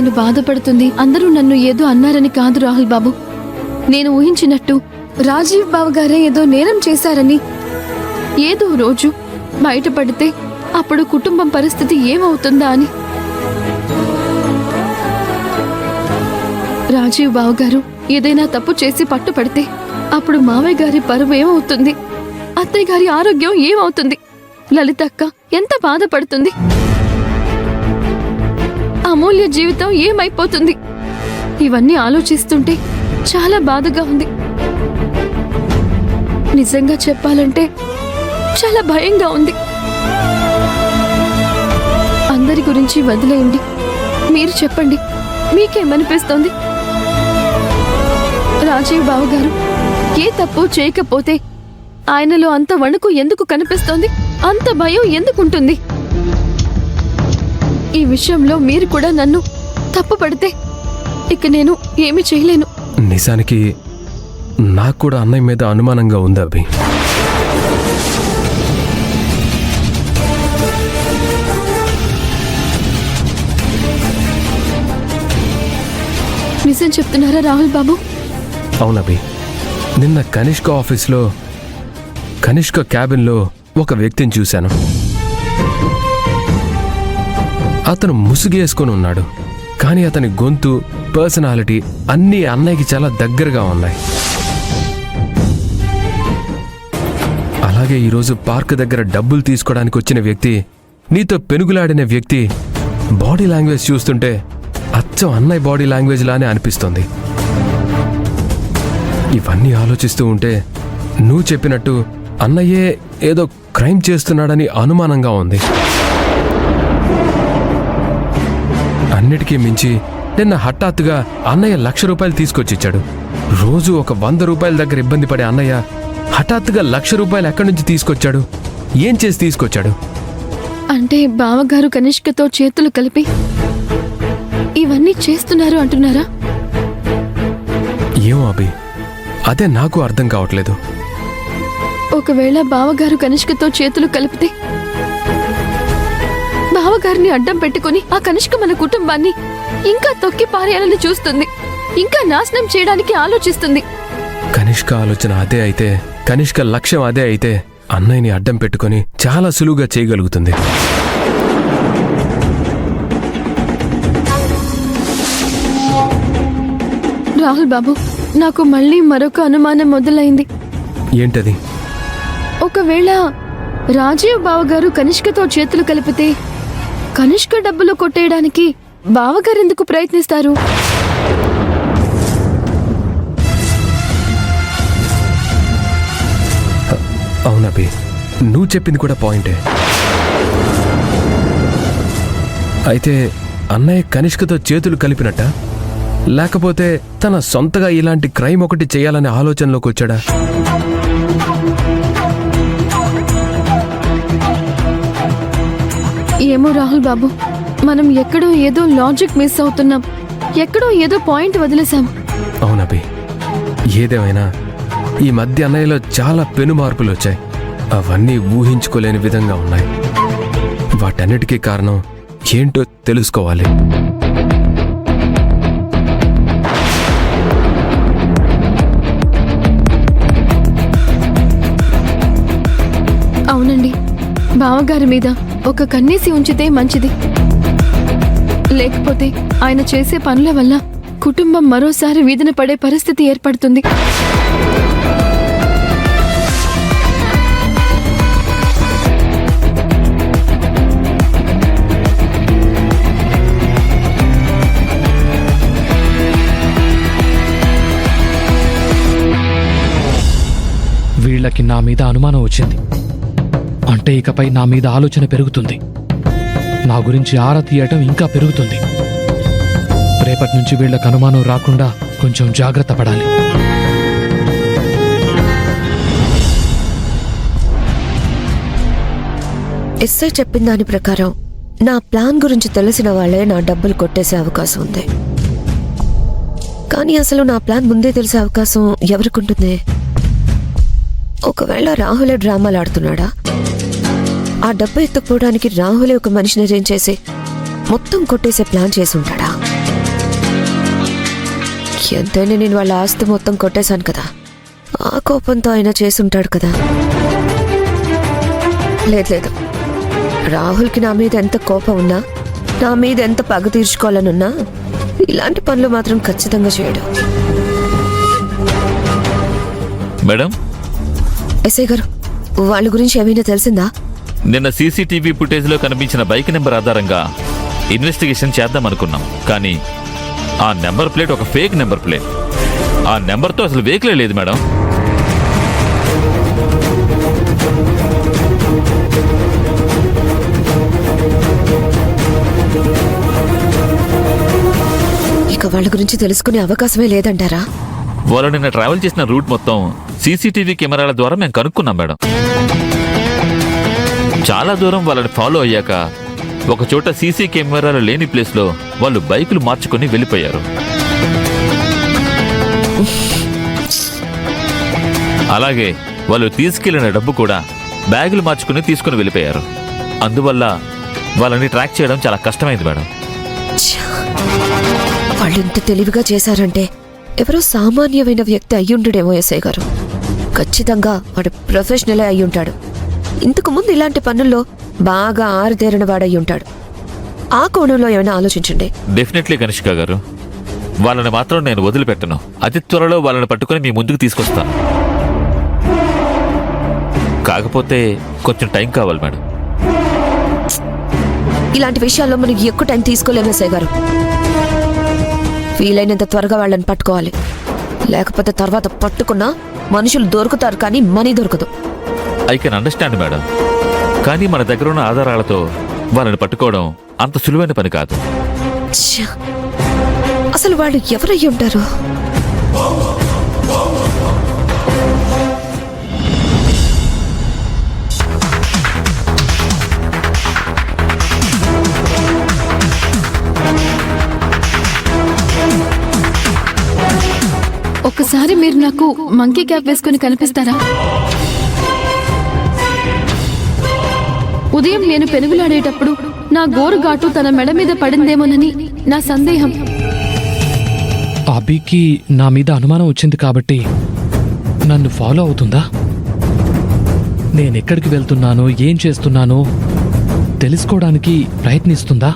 నేను బాధపడుతుంది అందరూ నన్ను ఏదో అన్నారని కాదు రాహుల్ బాబు. నేను ఊహించినట్టు రాజీవ్ బావ గారే ఏదో నేరం చేశారని. ఏదో రోజు బయటపడితే అప్పుడు కుటుంబం పరిస్థితి ఏమవుతుందా అని. రాజీవ్ బావ గారు ఏదైనా తప్పు చేసి పట్టుపడితే అప్పుడు మావయ్య గారి పరువు ఏమవుతుంది, అత్తయ్య గారి ఆరోగ్యం ఏమవుతుంది, లలితక్క ఎంత బాధపడుతుంది, అమూల్య జీవితం ఏమైపోతుంది. ఇవన్నీ ఆలోచిస్తుంటే చాలా బాధగా ఉంది. నిజంగా చెప్పాలంటే చాలా భయంగా ఉంది. అందరి గురించి వదిలేయండి, మీరు చెప్పండి, మీకేమనిపిస్తోంది? రాజీవ్ బావ గారు ఏ తప్పు చేయకపోతే ఆయనలో అంత వణుకు ఎందుకు కనిపిస్తోంది, అంత భయం ఎందుకుంటుంది? ఈ విషయంలో మీరు కూడా నన్ను తప్పు పడితే ఇక నేను ఏమీ చేయలేను. నిజానికి నాకు కూడా అన్నయ్య మీద అనుమానంగా ఉంది అభి. నిజం చెప్తున్నారా రాహుల్ బాబు? అవునభి, నిన్న కనిష్క ఆఫీస్లో కనిష్క క్యాబిన్లో ఒక వ్యక్తిని చూశాను. అతను ముసుగేసుకొని ఉన్నాడు, కానీ అతని గొంతు, పర్సనాలిటీ అన్నీ అన్నయ్యకి చాలా దగ్గరగా ఉన్నాయి. అలాగే ఈరోజు పార్క్ దగ్గర డబ్బులు తీసుకోవడానికి వచ్చిన వ్యక్తి, నీతో పెనుగులాడిన వ్యక్తి బాడీ లాంగ్వేజ్ చూస్తుంటే అచ్చం అన్నయ్య బాడీ లాంగ్వేజ్ లానే అనిపిస్తుంది. ఇవన్నీ ఆలోచిస్తూ ఉంటే నువ్వు చెప్పినట్టు అన్నయ్యే ఏదో క్రైమ్ చేస్తున్నాడని అనుమానంగా ఉంది. అన్నిటికీ మించి నిన్న హఠాత్తుగా అన్నయ్య ₹1,00,000 తీసుకొచ్చిచ్చాడు. రోజు ఒక ₹100 దగ్గర ఇబ్బంది పడే అన్నయ్య హఠాత్తుగా ₹1,00,000 ఎక్కడి నుంచి తీసుకొచ్చాడు? ఏం చేసి తీసుకొచ్చాడు? అంటే బావగారు కనిష్కతో చేతులు కలిపి ఇవన్నీ చేస్తున్నారు అంటున్నారా? ఏమో అభి, అదే నాకు అర్థం కావట్లేదు. ఒకవేళ బావగారు కనిష్కతో చేతులు కలిపితే బావగారిని అడ్డం పెట్టుకుని ఆ కనిష్క మన కుటుంబాన్ని ఇంకా తొక్కి పారేయాలని చూస్తుంది, ఇంకా నాశనం చేయడానికి ఆలోచిస్తుంది. కనిష్క ఆలోచన అదే అయితే, కనిష్క లక్ష్యం అదే అయితే అన్నయ్యని అడ్డం పెట్టుకుని చాలా సులువుగా చేయగలుగుతుంది. రాహుల్ బాబు, నాకు మళ్ళీ మరొక అనుమానం మొదలైంది. ఏంటది? ఒకవేళ రాజీవ్ బావగారు కనిష్కతో చేతులు కలిపితే కనిష్క డబ్బులు కొట్టేయడానికి బావగారు ఎందుకు ప్రయత్నిస్తారు? అవునభి, నువ్వు చెప్పింది కూడా పాయింటే. అయితే అన్నయ్య కనిష్కతో చేతులు కలిపినట్ట, లేకపోతే తన సొంతగా ఇలాంటి క్రైమ్ ఒకటి చేయాలనే ఆలోచనలోకి వచ్చాడా? ఏమో రాహుల్ బాబు, మనం ఎక్కడో ఏదో లాజిక్ మిస్ అవుతున్నాం, ఎక్కడో ఏదో పాయింట్ వదిలేశాం. అవునభి, ఏదేమైనా ఈ మధ్య అన్నయ్యలో చాలా పెను మార్పులు వచ్చాయి. అవన్నీ ఊహించుకోలేని విధంగా ఉన్నాయి. వాటన్నిటికీ కారణం ఏంటో తెలుసుకోవాలి. అవునండి, బావగారి మీద ఒక కన్నేసి ఉంచితే మంచిది. లేకపోతే ఆయన చేసే పనుల వల్ల కుటుంబం మరోసారి వీధిన పడే పరిస్థితి ఏర్పడుతుంది. వీళ్ళకి నా మీద అనుమానం వచ్చింది అంటే ఇకపై నా మీద ఆలోచన పెరుగుతుంది. నా గురించి ఆరా తీయటం ఇంకా పెరుగుతుంది. రేపటి నుంచి వీళ్ళకి అనుమానం రాకుండా కొంచెం జాగ్రత్త పడాలి. ఎస్ఐ చెప్పిన దాని ప్రకారం నా ప్లాన్ గురించి తెలిసిన వాళ్లే నా డబ్బులు కొట్టేసే అవకాశం ఉంది. కానీ అసలు నా ప్లాన్ ముందే తెలిసే అవకాశం ఎవరికుంటుంది? ఒకవేళ రాహులే డ్రామాలు ఆడుతున్నాడా? ఆ డబ్బు ఎత్తుకుపోవడానికి రాహులే ఒక మనిషిని అరేంజ్ చేసి మొత్తం కొట్టేసే ప్లాన్ చేసి ఉంటాడా? ఎంతైనా నేను వాళ్ళ ఆస్తి మొత్తం కొట్టేశాను కదా, ఆ కోపంతో ఆయన చేసుంటాడు కదా. లేదు, రాహుల్కి నా మీద ఎంత కోపం ఉన్నా, నా మీద ఎంత పగ తీర్చుకోవాలనున్నా ఇలాంటి పనులు మాత్రం ఖచ్చితంగా చేయడు. మేడం, ఎస్ఐ గారు, వాళ్ళ గురించి ఏమైనా తెలిసిందా? నిన్న సీసీటీవీ ఫుటేజ్లో కనిపించిన బైక్ నెంబర్ ఆధారంగా ఇన్వెస్టిగేషన్ చేద్దాం అనుకున్నాం. కానీ ఆ నెంబర్ ప్లేట్ ఒక ఫేక్ నెంబర్ ప్లేట్. ఆ నెంబర్తో అసలు వెహికలే లేదు మేడం. ఇక వాళ్ళ గురించి తెలుసుకునే అవకాశమే లేదంటారా? వాళ్ళు నిన్న ట్రావెల్ చేసిన రూట్ మొత్తం సీసీటీవీ కెమెరాల ద్వారా మేము కనుక్కున్నాం మేడం. చాలా దూరం వాళ్ళని ఫాలో అయ్యాక ఒక చోట సీసీ కెమెరాలు లేని ప్లేస్లో వాళ్ళు బైకులు మార్చుకొని వెళ్ళిపోయారు. అలాగే వాళ్ళు తీసుకెళ్లిన డబ్బు కూడా బ్యాగులు మార్చుకుని తీసుకుని వెళ్ళిపోయారు. అందువల్ల వాళ్ళని ట్రాక్ చేయడం చాలా కష్టమైంది మేడం. వాళ్ళు ఇంత తెలివిగా చేశారంటే ఎవరో సామాన్యమైన వ్యక్తి అయ్యుండడేమో ఎస్ఐ గారు. ఖచ్చితంగా వాడు ప్రొఫెషనలే అయ్యుంటాడు. ఇంతకు ముందు ఇలాంటి పనుల్లో బాగా ఆరితేరిన వాడయ్యుంటాడు. ఆ కోణంలో ఏమైనా ఆలోచించండి. డెఫినెట్లీ కనిష్క గారు, వాళ్ళని మాత్రం నేను వదిలిపెట్టను. అతి త్వరలో వాళ్ళని పట్టుకుని మీ ముందుకు తీసుకొస్తాను. కాకపోతే కొంచెం టైం కావాలి మేడం. ఇలాంటి విషయాల్లో మనం ఎక్కువ టైం తీసుకోలేము ఎస్ఐ గారు. వీలైనంత త్వరగా వాళ్ళని పట్టుకోవాలి. లేకపోతే తర్వాత పట్టుకున్నా మనుషులు దొరుకుతారు కానీ మనీ దొరకదు. I can understand madam. కానీ మన దగ్గర ఉన్న ఆధారాలతో వాళ్ళని పట్టుకోవడం అంత సులువైన పని కాదు. ఛ! అసలు వాళ్ళు ఎవరయ్యి ఉంటారు? ఒక్కసారి మీరు నాకు మంకీ క్యాప్ వేసుకుని కనిపిస్తారా? ఉదయం నేను పెనుగులాడేటప్పుడు నా గోరు ఘాటు తన మెడ మీద పడిందేమోనని నా సందేహం. అభికి నా మీద అనుమానం వచ్చింది కాబట్టి నన్ను ఫాలో అవుతుందా? నేనెక్కడికి వెళ్తున్నానో ఏం చేస్తున్నానో తెలుసుకోవడానికి ప్రయత్నిస్తుందా?